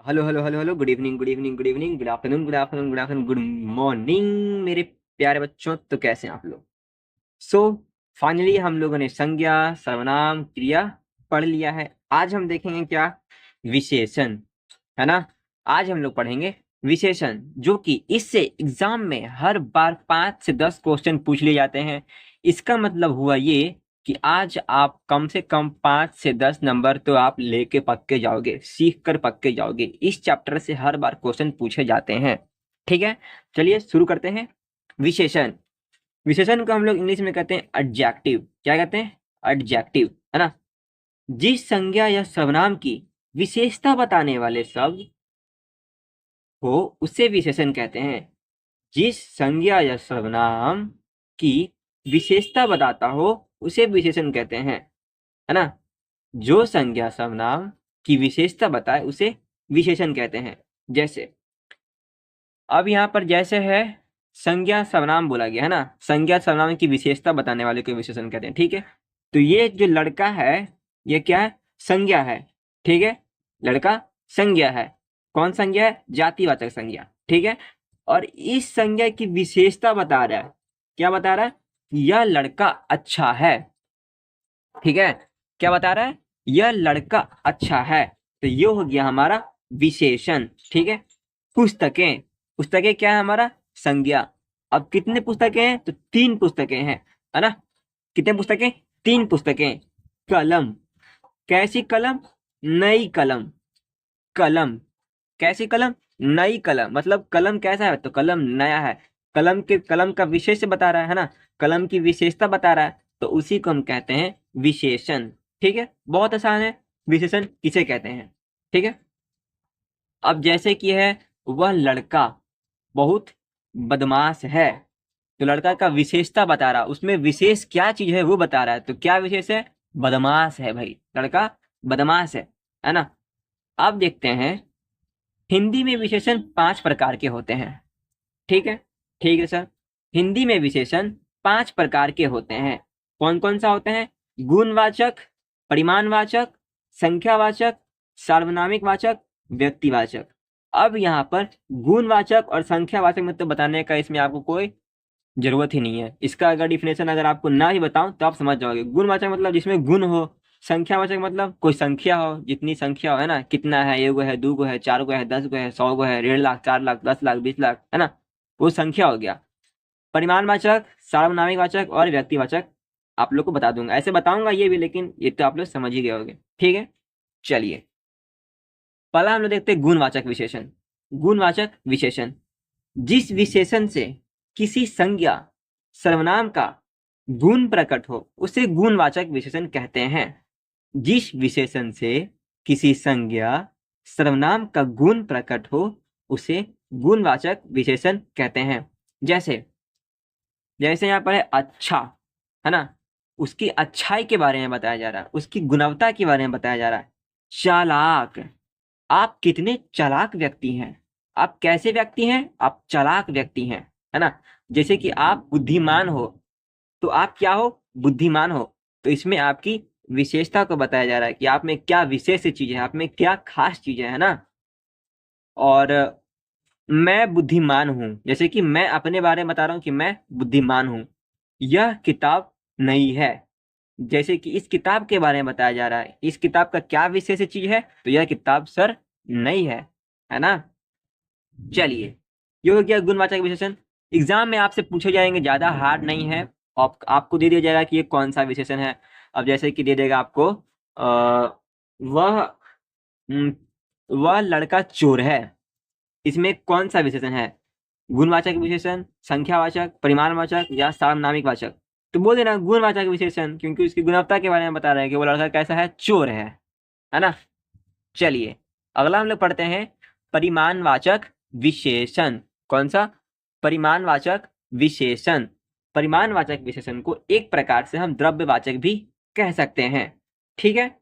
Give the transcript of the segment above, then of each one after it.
Hello hello hello hello, good evening good evening good evening, good afternoon good afternoon good afternoon, good morning मेरे प्यारे बच्चों। तो कैसे हैं आप लोग? सो फाइनली हम लोगों ने संज्ञा सर्वनाम क्रिया पढ़ लिया है। आज हम देखेंगे क्या? विशेषण, है ना। आज हम लोग पढ़ेंगे विशेषण, जो कि इससे एग्जाम में हर बार 5 से 10 क्वेश्चन पूछ लिए जाते हैं। इसका मतलब हुआ ये कि आज आप कम से कम 5 से 10 नंबर तो आप लेके पक्के जाओगे, सीख कर पक्के जाओगे। इस चैप्टर से हर बार क्वेश्चन पूछे जाते हैं। ठीक है, चलिए शुरू करते हैं। विशेषण, विशेषण को हम लोग इंग्लिश में कहते हैं एडजेक्टिव। क्या कहते हैं? एडजेक्टिव, है ना। जिस संज्ञा या सर्वनाम की विशेषता बताने वाले शब्द हो उसे विशेषण कहते हैं। जिस संज्ञा या सर्वनाम की विशेषता बताता हो उसे विशेषण कहते हैं, है ना। जो संज्ञा सर्वनाम की विशेषता बताए उसे विशेषण कहते हैं। जैसे अब यहाँ पर जैसे है, संज्ञा सर्वनाम बोला गया है ना, संज्ञा सर्वनाम की विशेषता बताने वाले को विशेषण कहते हैं। ठीक है, तो ये जो लड़का है, ये क्या है? संज्ञा है। ठीक है, लड़का संज्ञा है। कौन संज्ञा है? जातिवाचक संज्ञा। ठीक है, और इस संज्ञा की विशेषता बता रहा है। क्या बता रहा है? यह लड़का अच्छा है। ठीक है, क्या बता रहा है? यह लड़का अच्छा है। तो ये हो गया हमारा विशेषण। ठीक है, पुस्तकें, पुस्तकें क्या है? हमारा संज्ञा। अब कितने पुस्तकें हैं? तो 3 पुस्तकें हैं, है ना। कितने पुस्तकें? 3 पुस्तकें। कलम, कैसी कलम? नई कलम। कलम, कैसी कलम? नई कलम। मतलब कलम कैसा है? तो कलम नया है। कलम के, कलम का विशेष बता रहा है ना, कलम की विशेषता बता रहा है, तो उसी को हम कहते हैं विशेषण। ठीक है, बहुत आसान है। विशेषण किसे कहते हैं? ठीक है, अब जैसे कि है, वह लड़का बहुत बदमाश है। तो लड़का का विशेषता बता रहा, उसमें विशेष क्या चीज है वो बता रहा है। तो क्या विशेष है? बदमाश है भाई, लड़का बदमाश है ना। अब देखते हैं, हिंदी में विशेषण 5 प्रकार के होते हैं। ठीक है, ठीक है सर। हिंदी में विशेषण 5 प्रकार के होते हैं। कौन कौन सा होते हैं? गुणवाचक, परिमाणवाचक, संख्यावाचक, सार्वनामिक वाचक, व्यक्तिवाचक। अब यहाँ पर गुणवाचक और संख्यावाचक में तो बताने का इसमें आपको कोई जरूरत ही नहीं है। इसका अगर डिफिनेशन अगर आपको ना ही बताऊं तो आप समझ जाओगे। गुणवाचक मतलब जिसमें गुण हो। संख्यावाचक मतलब कोई संख्या हो, जितनी संख्या हो, है ना। कितना है? 1 गो है, 2 गो है, 4 गो है, 10 गो है, 100 गो है, 1.5 लाख, 4 लाख, 10 लाख, 20 लाख, है ना। वो संख्या हो गया। परिमाणवाचक, सार्वनामिक वाचक और व्यक्तिवाचक आप लोग को बता दूंगा, ऐसे बताऊंगा ये भी, लेकिन ये तो आप लोग समझ ही गए होंगे। ठीक है, चलिए पहला हम लोग देखते हैं गुणवाचक विशेषण। गुणवाचक विशेषण, जिस विशेषण से किसी संज्ञा सर्वनाम का गुण प्रकट हो उसे गुणवाचक विशेषण कहते हैं। जिस विशेषण से किसी संज्ञा सर्वनाम का गुण प्रकट हो उसे गुणवाचक विशेषण कहते हैं। जैसे जैसे यहाँ पर है अच्छा, है ना। उसकी अच्छाई के बारे में बताया जा रहा है, उसकी गुणवत्ता के बारे में बताया जा रहा है। चालाक, आप कितने चालाक व्यक्ति हैं। आप कैसे व्यक्ति हैं? आप चालाक व्यक्ति हैं, है ना। जैसे कि आप बुद्धिमान हो, तो आप क्या हो? बुद्धिमान हो। तो इसमें आपकी विशेषता को बताया जा रहा है कि आप में क्या विशेष चीज है, आप में क्या खास चीज है ना। और मैं बुद्धिमान हूं, जैसे कि मैं अपने बारे में बता रहा हूं कि मैं बुद्धिमान हूं। यह किताब नई है, जैसे कि इस किताब के बारे में बताया जा रहा है। इस किताब का क्या विशेष चीज है? तो यह किताब सर नई है ना। चलिए, ये हो गया गुणवाचक विशेषण। एग्जाम में आपसे पूछे जाएंगे, ज्यादा हार्ड नहीं है। आपको दे दिया जाएगा कि ये कौन सा विशेषण है। अब जैसे कि दे देगा आपको, वह हम्म, वह लड़का चोर है। इसमें कौन सा विशेषण है? गुणवाचक विशेषण, संख्यावाचक, परिमाणवाचक या सार्वनामिक वाचक? तो बोल देना गुणवाचक विशेषण, क्योंकि उसकी गुणवत्ता के बारे में बता रहे हैं कि वो लड़का कैसा है? चोर है ना। चलिए अगला हम लोग पढ़ते हैं परिमाणवाचक विशेषण। कौन सा? परिमाणवाचक विशेषण। परिमाणवाचक विशेषण को एक प्रकार से हम द्रव्यवाचक भी कह सकते हैं। ठीक है,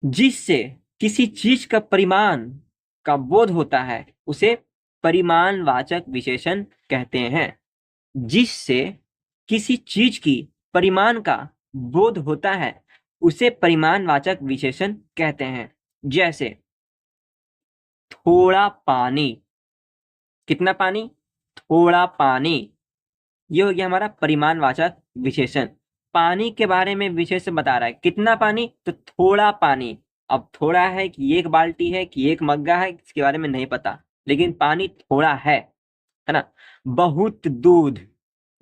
जिससे किसी चीज का परिमाण का बोध होता है उसे परिमाणवाचक विशेषण कहते हैं। जिससे किसी चीज की परिमाण का बोध होता है उसे परिमाणवाचक विशेषण कहते हैं। जैसे थोड़ा पानी। कितना पानी? थोड़ा पानी। ये हो गया हमारा परिमाणवाचक विशेषण। पानी के बारे में विशेष बता रहा है। कितना पानी? तो थोड़ा पानी। अब थोड़ा है कि एक बाल्टी है कि एक मग्गा है, इसके बारे में नहीं पता, लेकिन पानी थोड़ा है ना। बहुत दूध।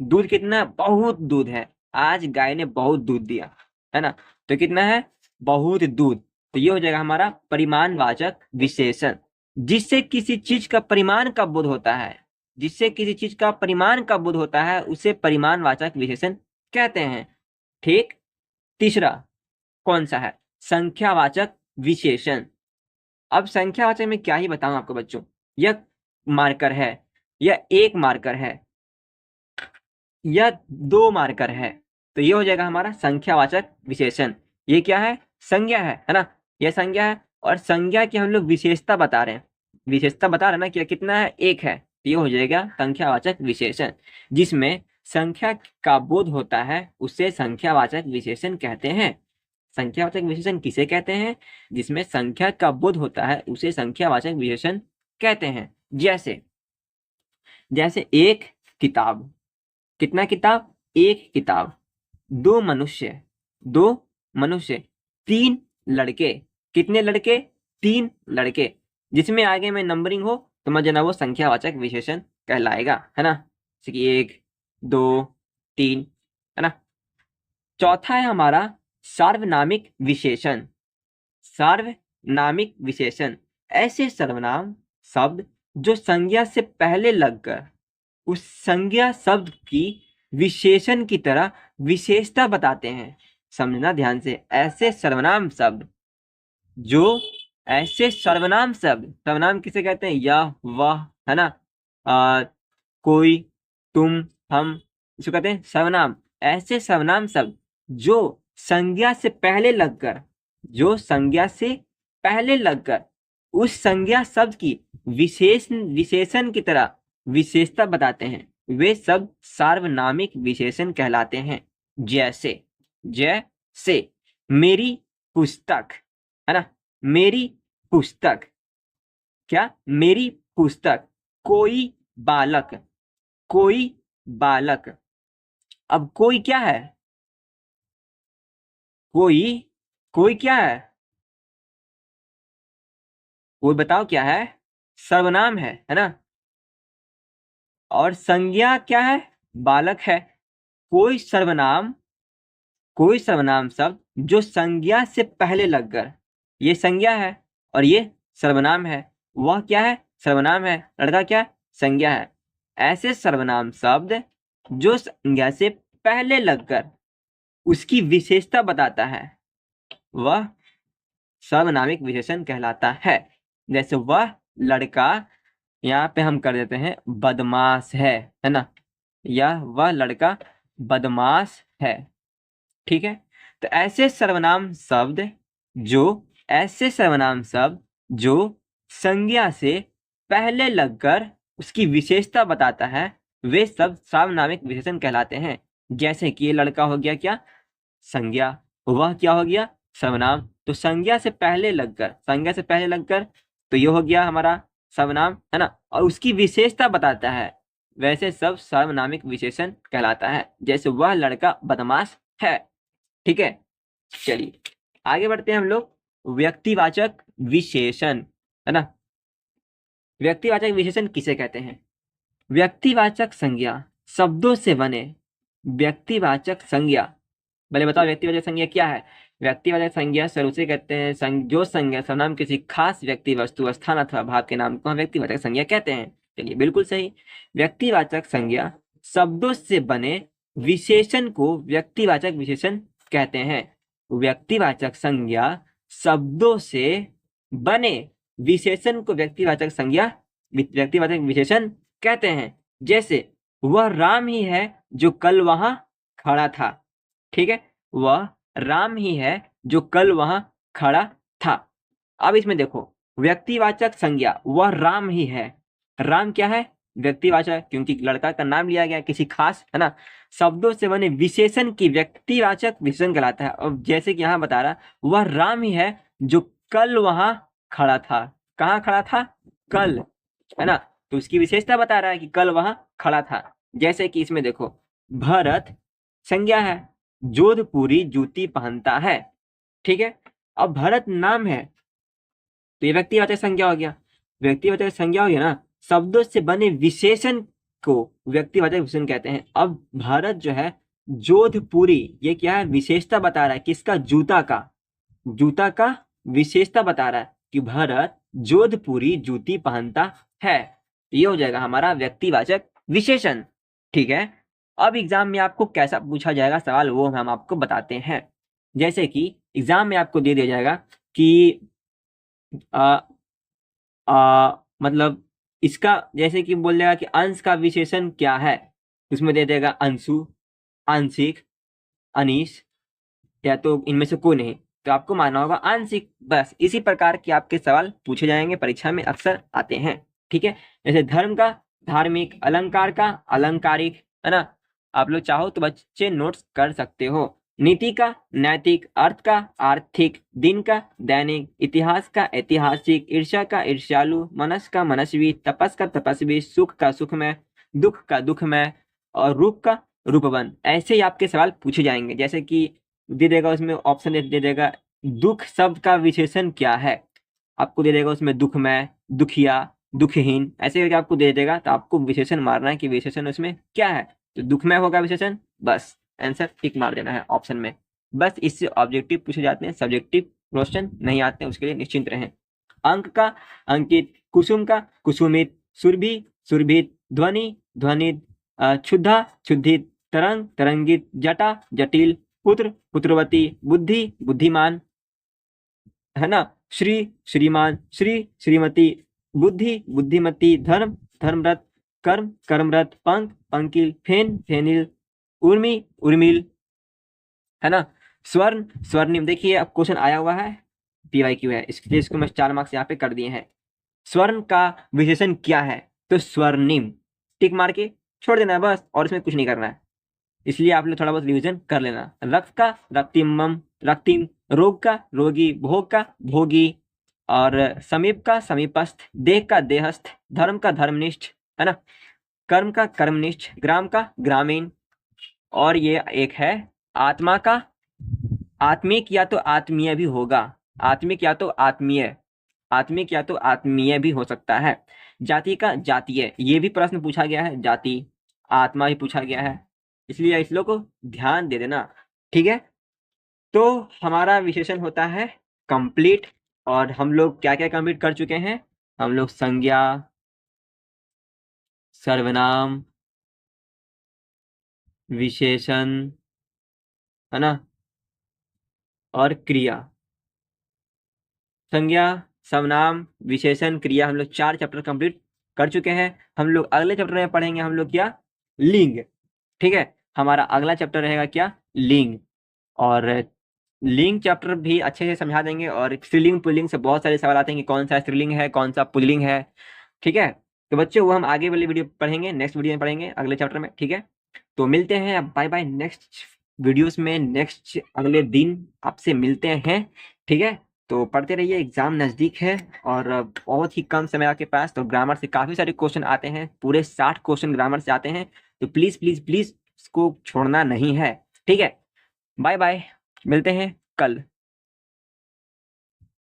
दूध कितना? बहुत दूध है। आज गाय ने बहुत दूध दिया, है ना। तो कितना है? बहुत दूध। तो ये हो जाएगा हमारा परिमाणवाचक विशेषण। जिससे किसी चीज का परिमाण का बोध होता है, जिससे किसी चीज का परिमाण का बोध होता है, उसे परिमाणवाचक विशेषण कहते हैं। ठीक। तीसरा कौन सा है? संख्यावाचक विशेषण। अब संख्यावाचक में क्या ही बताऊं आपको बच्चों। यह मार्कर है, यह एक मार्कर है, या दो मार्कर है। तो ये हो जाएगा हमारा संख्यावाचक विशेषण। ये क्या है? संज्ञा है ना। यह संज्ञा है, और संज्ञा की हम लोग विशेषता बता रहे हैं। विशेषता बता रहे हैं ना कि कितना है? एक है। तो ये हो जाएगा संख्यावाचक विशेषण। जिसमें संख्या का बोध होता है उसे संख्यावाचक विशेषण कहते हैं। संख्यावाचक विशेषण किसे कहते हैं? जिसमें संख्या का बोध होता है उसे संख्यावाचक विशेषण कहते हैं। जैसे जैसे एक किताब। कितना किताब? एक किताब। दो मनुष्य। दो मनुष्य। तीन लड़के। कितने लड़के? तीन लड़के। जिसमें आगे में नंबरिंग हो तो समझना वो संख्यावाचक विशेषण कहलाएगा, है ना। जैसे कि एक, दो, तीन, है ना। चौथा है हमारा सार्वनामिक विशेषण। सार्वनामिक विशेषण ऐसे सर्वनाम शब्द जो संज्ञा से पहले लगकर उस संज्ञा शब्द की विशेषण की तरह विशेषता बताते हैं। समझना ध्यान से। ऐसे सर्वनाम शब्द जो ऐसे सर्वनाम शब्द, सर्वनाम किसे कहते हैं? यह, वह, है ना, कोई, तुम, हम, इसको कहते हैं सर्वनाम। ऐसे सर्वनाम शब्द जो संज्ञा से पहले लगकर, जो संज्ञा से पहले लगकर उस संज्ञा शब्द की विशेषण की तरह विशेषता बताते हैं, वे सब सार्वनामिक विशेषण कहलाते हैं। जैसे जैसे मेरी पुस्तक, है ना। मेरी पुस्तक। क्या? मेरी पुस्तक। कोई बालक। कोई बालक। अब कोई क्या है? कोई कोई क्या है? कोई बताओ क्या है? सर्वनाम है ना। और संज्ञा क्या है? बालक है। कोई सर्वनाम, कोई सर्वनाम शब्द जो संज्ञा से पहले लगकर, ये संज्ञा है और ये सर्वनाम है। वह क्या है? सर्वनाम है। लड़का क्या है? संज्ञा है। ऐसे सर्वनाम शब्द जो संज्ञा से पहले लगकर उसकी विशेषता बताता है वह सर्वनामिक विशेषण कहलाता है। जैसे वह लड़का, यहाँ पे हम कर देते हैं बदमाश है ना। यह वह लड़का बदमाश है। ठीक है। तो ऐसे सर्वनाम शब्द जो ऐसे सर्वनाम शब्द जो संज्ञा से पहले लगकर उसकी विशेषता बताता है वे सब सार्वनामिक विशेषण कहलाते हैं। जैसे कि ये लड़का हो गया क्या? संज्ञा। वह क्या हो गया? सर्वनाम। तो संज्ञा से पहले लगकर, संज्ञा से पहले लगकर, तो ये हो गया हमारा सर्वनाम, है ना। और उसकी विशेषता बताता है, वैसे सब सार्वनामिक विशेषण कहलाता है। जैसे वह लड़का बदमाश है। ठीक है। चलिए आगे बढ़ते हैं हम लोग। व्यक्तिवाचक विशेषण, है ना। व्यक्तिवाचक विशेषण किसे कहते हैं? व्यक्तिवाचक संज्ञा शब्दों से बने व्यक्तिवाचक संज्ञा। पहले बताओ व्यक्तिवाचक संज्ञा क्या है? व्यक्तिवाचक संज्ञा स्वरूप से कहते हैं जो संज्ञा सर्वनाम किसी खास व्यक्ति, वस्तु, स्थान अथवा भाव के नाम को हम व्यक्तिवाचक संज्ञा कहते हैं। चलिए बिल्कुल सही। व्यक्तिवाचक संज्ञा शब्दों से बने विशेषण को व्यक्तिवाचक विशेषण कहते हैं। व्यक्तिवाचक संज्ञा शब्दों से बने विशेषण को व्यक्तिवाचक संज्ञा, व्यक्तिवाचक विशेषण कहते हैं। जैसे वह राम ही है जो कल वहां खड़ा था। ठीक है। वह राम ही है जो कल वहां खड़ा था। अब इसमें देखो व्यक्तिवाचक संज्ञा वह राम ही है। राम क्या है? व्यक्तिवाचक, क्योंकि लड़का का नाम लिया गया किसी खास, है ना। शब्दों से बने विशेषण की व्यक्तिवाचक विशेषण कहलाता है। और जैसे कि यहाँ बता रहा वह राम ही है जो कल वहां खड़ा था। कहाँ खड़ा था? कल, है ना। तो उसकी विशेषता बता रहा है कि कल वहां खड़ा था। जैसे कि इसमें देखो, भरत संज्ञा है, जोधपुरी जूती पहनता है, ठीक है। अब भरत नाम है तो ये व्यक्तिवाचक संज्ञा हो गया। व्यक्तिवाचक संज्ञा हो गया ना, शब्दों से बने विशेषण को व्यक्तिवाचक विशेषण कहते हैं। अब भारत जो है जोधपुरी, ये क्या है? विशेषता बता रहा है किसका? जूता का। जूता का विशेषता बता रहा है कि भारत जोधपुरी जूती पहनता है। ये हो जाएगा हमारा व्यक्तिवाचक विशेषण, ठीक है। अब एग्जाम में आपको कैसा पूछा जाएगा सवाल, वो हम आपको बताते हैं। जैसे कि एग्जाम में आपको दे दिया जाएगा कि आ, मतलब इसका, जैसे कि बोल देगा कि अंश का विशेषण क्या है, उसमें दे देगा अंशु, आंशिक, अनीश, या तो इनमें से कोई नहीं, तो आपको मानना होगा आंशिक। बस इसी प्रकार के आपके सवाल पूछे जाएंगे, परीक्षा में अक्सर आते हैं, ठीक है। जैसे धर्म का धार्मिक, अलंकार का अलंकारिक, है ना। आप लोग चाहो तो बच्चे नोट्स कर सकते हो। नीति का नैतिक, अर्थ का आर्थिक, दिन का दैनिक, इतिहास का ऐतिहासिक, ईर्ष्या का ईर्ष्यालु, मनस का मनस्वी, तपस का तपस्वी, सुख का सुखमय, दुख का दुखमय, और रूप का रूपवन। ऐसे ही आपके सवाल पूछे जाएंगे। जैसे कि दे देगा उसमें ऑप्शन दे देगा, दुख शब्द का विशेषण क्या है, आपको दे देगा उसमें दुखमय, दुखिया, दुखहीन, ऐसे करके आपको दे देगा। तो आपको विशेषण मारना है कि विशेषण उसमें क्या है। तो दुखमय होगा विशेषण, बस आंसर टिक मार देना है ऑप्शन में। बस इससे ऑब्जेक्टिव पूछे जाते हैं, सब्जेक्टिव क्वेश्चन नहीं आते हैं, उसके लिए निश्चिंत रहें। अंक का अंकित, कुसुम का कुसुमित, सुरभि सुरभित, ध्वनि ध्वनित, क्षुधा क्षुधित, तरंग तरंगित, जटा जटिल, पुत्र पुत्रवती, बुद्धि बुद्धिमान, है ना। श्री श्रीमान, श्री श्रीमती, बुद्धि बुद्धिमती, धर्म धर्मरत, कर्म कर्मरत, पंख पंकिल, फेन फेनिल, उर्मी उर्मिल, है ना। स्वर्ण स्वर्णिम। देखिए अब क्वेश्चन आया हुआ है, PYQ है, इसलिए इसको मैं 4 मार्क्स यहाँ पे कर दिए हैं। स्वर्ण का विशेषण क्या है? तो स्वर्णिम, टिक मार के छोड़ देना है बस, और इसमें कुछ नहीं करना है। इसलिए आप लोग थोड़ा बहुत रिविजन कर लेना। रक्त का रक्तिमम रक्तिम, रोग का रोगी, भोग का भोगी, और समीप का समीपस्थ, देह का देहस्थ, धर्म का धर्मनिष्ठ, है ना। कर्म का कर्मनिष्ठ, ग्राम का ग्रामीण, और ये एक है आत्मा का आत्मिक, या तो आत्मीय भी होगा। आत्मिक या तो आत्मीय, आत्मिक या तो आत्मीय भी हो सकता है। जाति का जातीय, ये भी प्रश्न पूछा गया है, जाति आत्मा भी पूछा गया है, इसलिए इस लोग को ध्यान दे देना, ठीक है। तो हमारा विशेषण होता है कंप्लीट। और हम लोग क्या क्या कंप्लीट कर चुके हैं? हम लोग संज्ञा, सर्वनाम, विशेषण, है ना, और क्रिया। संज्ञा, सर्वनाम, विशेषण, क्रिया, हम लोग 4 चैप्टर कंप्लीट कर चुके हैं। हम लोग अगले चैप्टर में पढ़ेंगे हम लोग क्या? लिंग, ठीक है। हमारा अगला चैप्टर रहेगा क्या? लिंग। और लिंग चैप्टर भी अच्छे से समझा देंगे, और स्त्रीलिंग पुल्लिंग से बहुत सारे सवाल आते हैं कि कौन सा स्त्रीलिंग है, कौन सा पुल्लिंग है, ठीक है। तो बच्चों वो हम आगे वाली वीडियो पढ़ेंगे, नेक्स्ट वीडियो में पढ़ेंगे अगले चैप्टर में, ठीक है। तो मिलते हैं, बाय बाय, नेक्स्ट वीडियोस में, नेक्स्ट अगले दिन आपसे मिलते हैं, ठीक है। तो पढ़ते रहिए, एग्जाम नजदीक है और बहुत ही कम समय आपके पास। तो ग्रामर से काफी सारे क्वेश्चन आते हैं, पूरे 60 क्वेश्चन ग्रामर से आते हैं। तो प्लीज प्लीज प्लीज इसको छोड़ना नहीं है, ठीक है। बाय बाय, मिलते हैं कल।